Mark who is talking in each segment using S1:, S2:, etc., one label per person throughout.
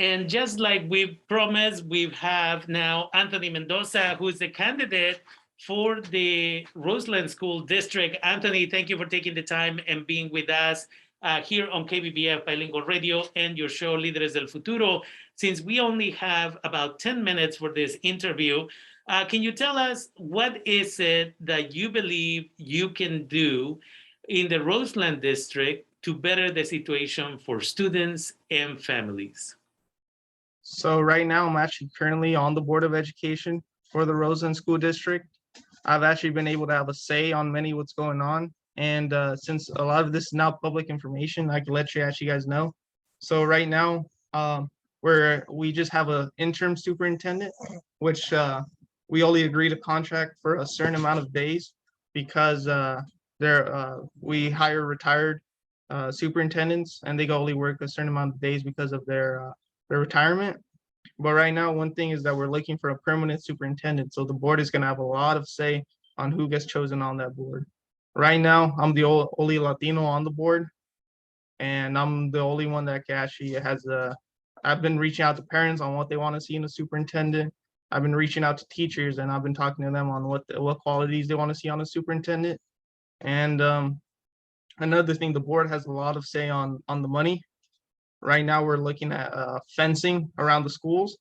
S1: And just like we promised, we have now Anthony Mendoza, who is the candidate for the Roseland School District. Anthony, thank you for taking the time and being with us here on KBBF Bilingual Radio and your show, Líderes del Futuro. Since we only have about 10 minutes for this interview, can you tell us what is it that you believe you can do in the Roseland District to better the situation for students and families?
S2: So right now, I'm actually currently on the Board of Education for the Roseland School District. I've actually been able to have a say on many what's going on. And since a lot of this is now public information, I can let you guys know. So right now, we just have an interim superintendent, which we only agree to contract for a certain amount of days because we hire retired superintendents and they can only work a certain amount of days because of their retirement. But right now, one thing is that we're looking for a permanent superintendent. So the board is going to have a lot of say on who gets chosen on that board. Right now, I'm the only Latino on the board, and I'm the only one that actually has I've been reaching out to parents on what they want to see in a superintendent. I've been reaching out to teachers, and I've been talking to them on what qualities they want to see on a superintendent. And another thing, the board has a lot of say on the money. Right now, we're looking at fencing around the schools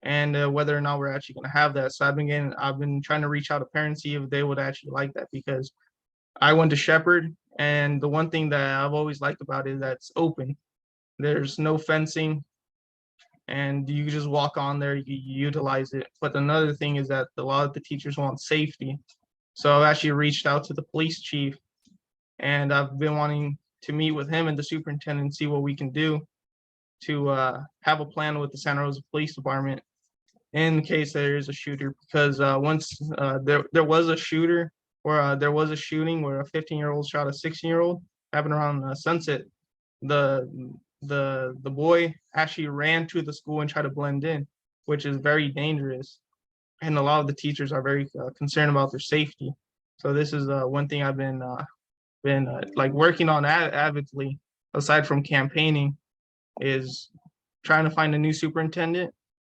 S2: and whether or not we're actually going to have that. So I've been trying to reach out to parents, see if they would actually like that, because I went to Shepherd, and the one thing that I've always liked about it is that it's open. There's no fencing, and you can just walk on there, you utilize it. But another thing is that a lot of the teachers want safety. So I've actually reached out to the police chief, and I've been wanting to meet with him and the superintendent and see what we can do to have a plan with the Santa Rosa Police Department in case there is a shooter. Because once there was a shooter, or there was a shooting where a 15-year-old shot a 16-year-old, happened around Sunset. The boy actually ran to the school and tried to blend in, which is very dangerous. And a lot of the teachers are very concerned about their safety. So this is one thing I've been like working on avidly, aside from campaigning, is trying to find a new superintendent,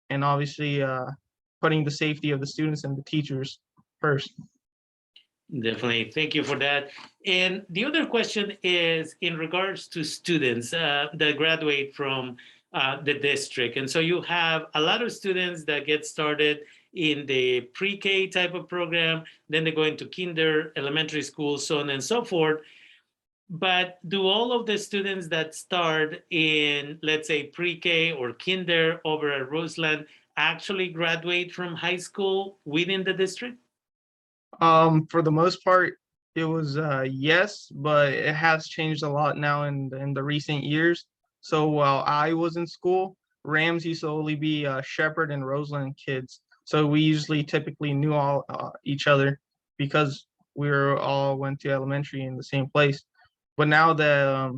S2: and obviously putting the safety of the students and the teachers first.
S1: Definitely. Thank you for that. And the other question is in regards to students that graduate from the district. And so you have a lot of students that get started in the pre-K type of program, then they go into kinder, elementary school, so on and so forth. But do all of the students that start in, let's say, pre-K or kinder over at Roseland actually graduate from high school within the district?
S2: For the most part, it was yes, but it has changed a lot now in the recent years. So while I was in school, Rams used to only be Shepherd and Roseland kids. So we typically knew all each other because we all went to elementary in the same place. But now that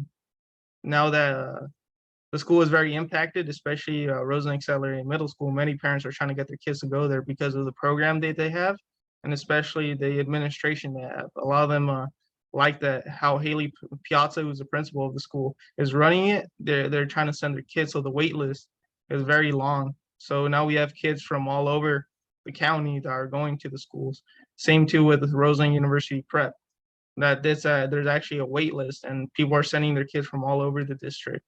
S2: the school is very impacted, especially Roseland Accelerated Middle School, many parents are trying to get their kids to go there because of the program that they have, and especially the administration they have. A lot of them like that, how Haley Piazza, who's the principal of the school, is running it. They're trying to send their kids, so the wait list is very long. So now we have kids from all over the county that are going to the schools. Same too with Roseland University Prep. There's actually a wait list, and people are sending their kids from all over the district.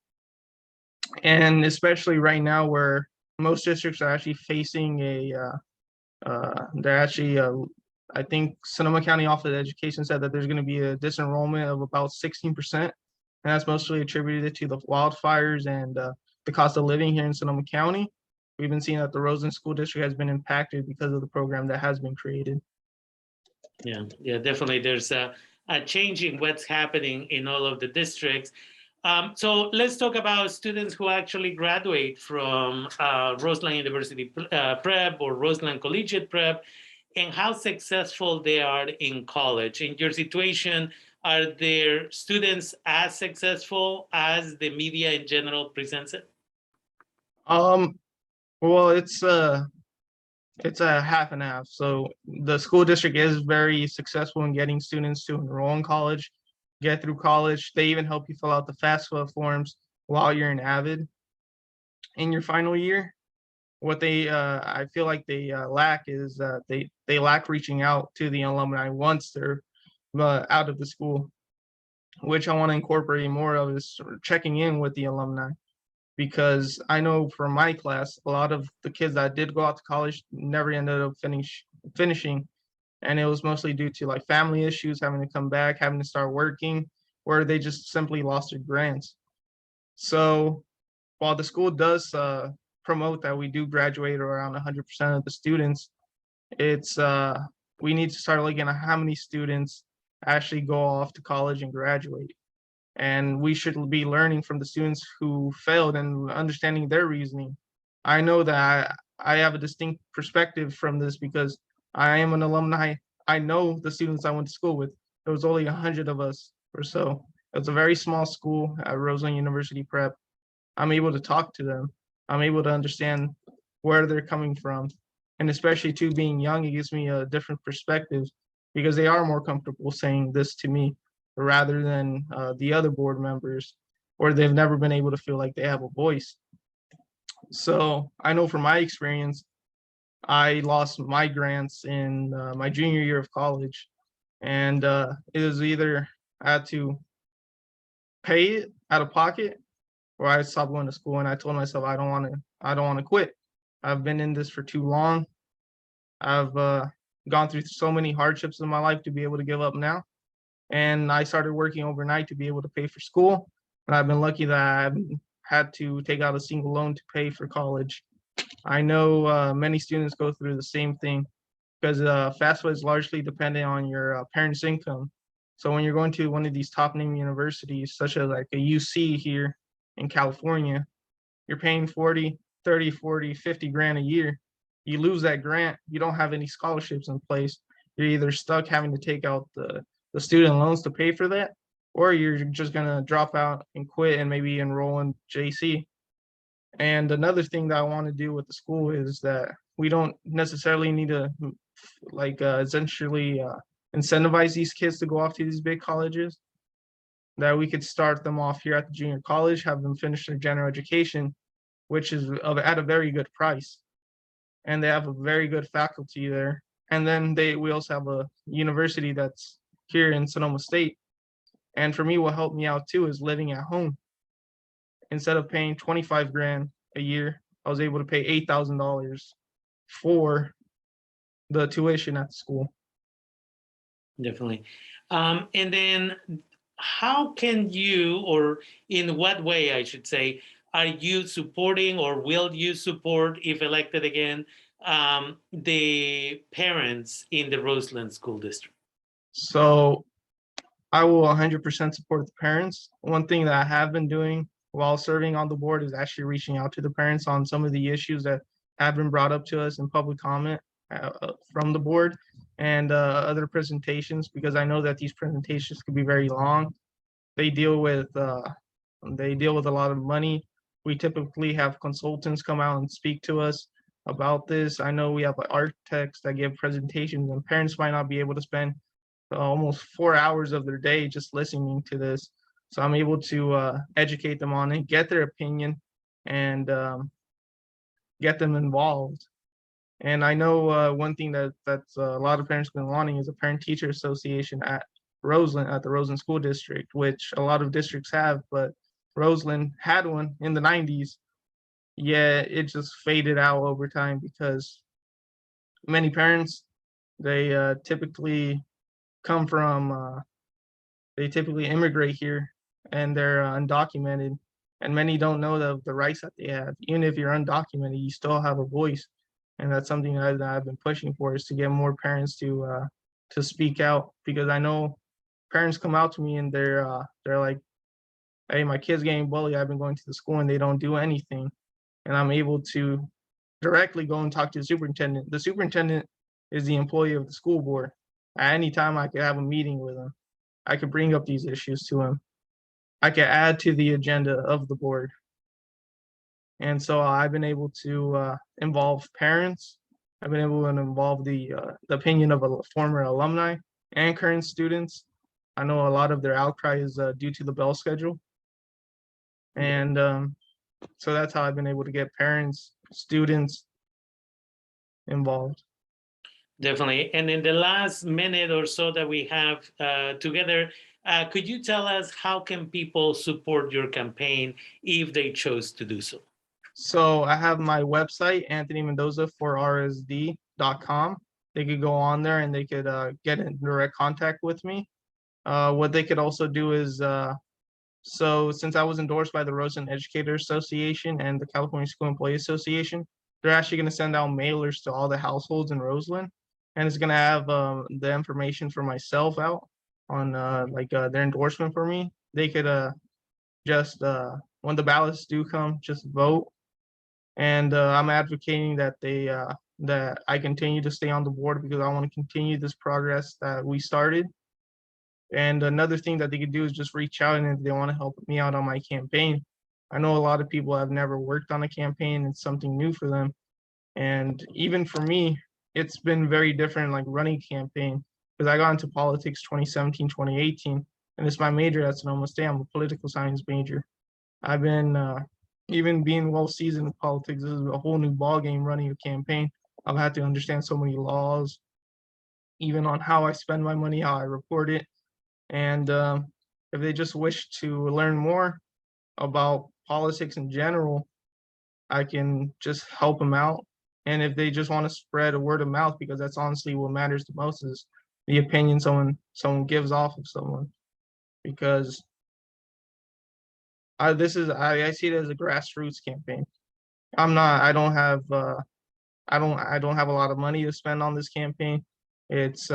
S2: And especially right now, where most districts are actually facing I think Sonoma County Office of Education said that there's going to be a disenrollment of about 16%, and that's mostly attributed to the wildfires and the cost of living here in Sonoma County. We've been seeing that the Roseland School District has been impacted because of the program that has been created.
S1: Yeah, definitely. There's a change in what's happening in all of the districts. So let's talk about students who actually graduate from Roseland University Prep or Roseland Collegiate Prep, and how successful they are in college. In your situation, are their students as successful as the media in general presents it?
S2: Well, it's a half and half. So the school district is very successful in getting students to enroll in college, get through college. They even help you fill out the FAFSA forms while you're in AVID. in your final year, what they I feel like they lack is they lack reaching out to the alumni once they're out of the school, which I want to incorporate more of is sort of checking in with the alumni, because I know from my class a lot of the kids that did go out to college never ended up finishing, and it was mostly due to like family issues, having to come back, having to start working, or they just simply lost their grants. So while the school does promote that we do graduate around 100% of the students, it's we need to start looking at how many students actually go off to college and graduate. And we should be learning from the students who failed and understanding their reasoning. I know that I have a distinct perspective from this because I am an alumni. I know the students I went to school with. There was only 100 of us or so. It was a very small school at Roseland University Prep. I'm able to talk to them. I'm able to understand where they're coming from. And especially too being young, it gives me a different perspective because they are more comfortable saying this to me rather than the other board members, or they've never been able to feel like they have a voice. So I know from my experience, I lost my grants in my junior year of college, and it was either I had to pay it out of pocket or I stopped going to school. And I told myself I don't want to quit. I've been in this for too long. I've gone through so many hardships in my life to be able to give up now. And I started working overnight to be able to pay for school. And I've been lucky that I haven't had to take out a single loan to pay for college. I know many students go through the same thing because FAFSA is largely dependent on your parents' income. So when you're going to one of these top name universities, such as like a UC here in California, you're paying 40, 30, 40, 50 grand a year. You lose that grant, you don't have any scholarships in place. You're either stuck having to take out the student loans to pay for that, or you're just gonna drop out and quit and maybe enroll in JC. And another thing that I want to do with the school is that we don't necessarily need to like essentially incentivize these kids to go off to these big colleges. That we could start them off here at the junior college, have them finish their general education, which is at a very good price, and they have a very good faculty there. And then we also have a university that's here in Sonoma State. And for me, what helped me out too is living at home. Instead of paying 25 grand a year, I was able to pay $8,000 for the tuition at the school.
S1: Definitely. And then how can you, or in what way, I should say, are you supporting or will you support, if elected again, the parents in the Roseland School District?
S2: So I will 100% support the parents. One thing that I have been doing while serving on the board is actually reaching out to the parents on some of the issues that have been brought up to us in public comment from the board and other presentations, because I know that these presentations could be very long. They deal with a lot of money. We typically have consultants come out and speak to us about this. I know we have architects that give presentations, and parents might not be able to spend almost 4 hours of their day just listening to this. So I'm able to educate them on it, get their opinion, and get them involved. And I know one thing that's a lot of parents have been wanting is a parent-teacher association at the Roseland School District, which a lot of districts have, but Roseland had one in the 90s. Yeah, it just faded out over time because many parents, they typically come from they typically immigrate here and they're undocumented, and many don't know the rights that they have. Even if you're undocumented, you still have a voice, and that's something that I've been pushing for, is to get more parents to speak out, because I know parents come out to me and they're like, hey, my kid's getting bullied, I've been going to the school and they don't do anything. And I'm able to directly go and talk to the superintendent. The superintendent is the employee of the school board. At any time I could have a meeting with him. I could bring up these issues to him. I could add to the agenda of the board. And so I've been able to involve parents. I've been able to involve the opinion of a former alumni and current students. I know a lot of their outcry is due to the bell schedule. And So that's how I've been able to get parents, students involved.
S1: Definitely. And in the last minute or so that we have together, could you tell us how can people support your campaign if they chose to do so?
S2: So I have my website, Anthony Mendoza for RSD.com. They could go on there and they could get in direct contact with me. What they could also do is, so since I was endorsed by the Roseland Educator Association and the California School Employee Association, they're actually going to send out mailers to all the households in Roseland, and it's going to have the information for myself out on their endorsement for me. They could just when the ballots do come, just vote. And I'm advocating that that I continue to stay on the board because I want to continue this progress that we started. And another thing that they could do is just reach out, and if they want to help me out on my campaign. I know a lot of people have never worked on a campaign. It's something new for them. And even for me, it's been very different, like running a campaign, because I got into politics 2017, 2018, and it's my major at Sonoma State. I'm a political science major. I've been, even being well seasoned in politics, this is a whole new ballgame running a campaign. I've had to understand so many laws, even on how I spend my money, how I report it. And if they just wish to learn more about politics in general, I can just help them out. And if they just want to spread a word of mouth, because that's honestly what matters the most, is the opinion someone gives off of someone. Because I see it as a grassroots campaign. I don't have I don't have a lot of money to spend on this campaign. It's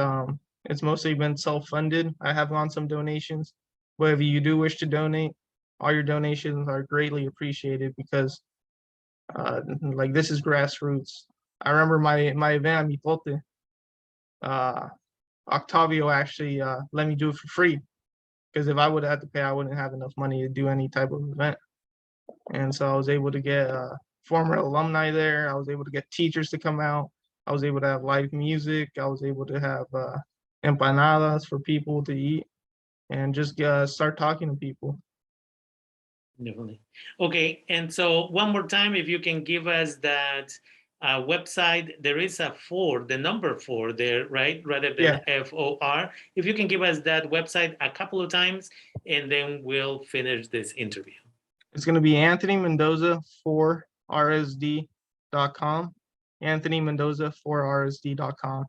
S2: mostly been self-funded. I have gone some donations, but if you do wish to donate, all your donations are greatly appreciated because like this is grassroots. I remember my event at Mitote, Octavio actually let me do it for free because if I would have had to pay, I wouldn't have enough money to do any type of event. And so I was able to get former alumni there. I was able to get teachers to come out. I was able to have live music. I was able to have empanadas for people to eat and just start talking to people.
S1: Definitely. Okay, and so one more time, if you can give us that website, there is a 4, the number 4 there, right? Rather than FOR. If you can give us that website a couple of times, and then we'll finish this interview.
S2: It's going to be Anthony Mendoza for RSD.com. Anthony Mendoza for RSD.com.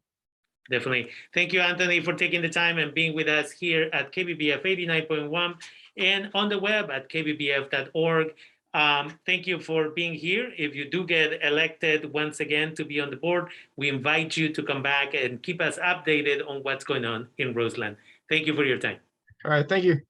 S1: Definitely. Thank you, Anthony, for taking the time and being with us here at KBBF 89.1 and on the web at kbbf.org. Thank you for being here. If you do get elected once again to be on the board, we invite you to come back and keep us updated on what's going on in Roseland. Thank you for your time.
S2: All right. Thank you.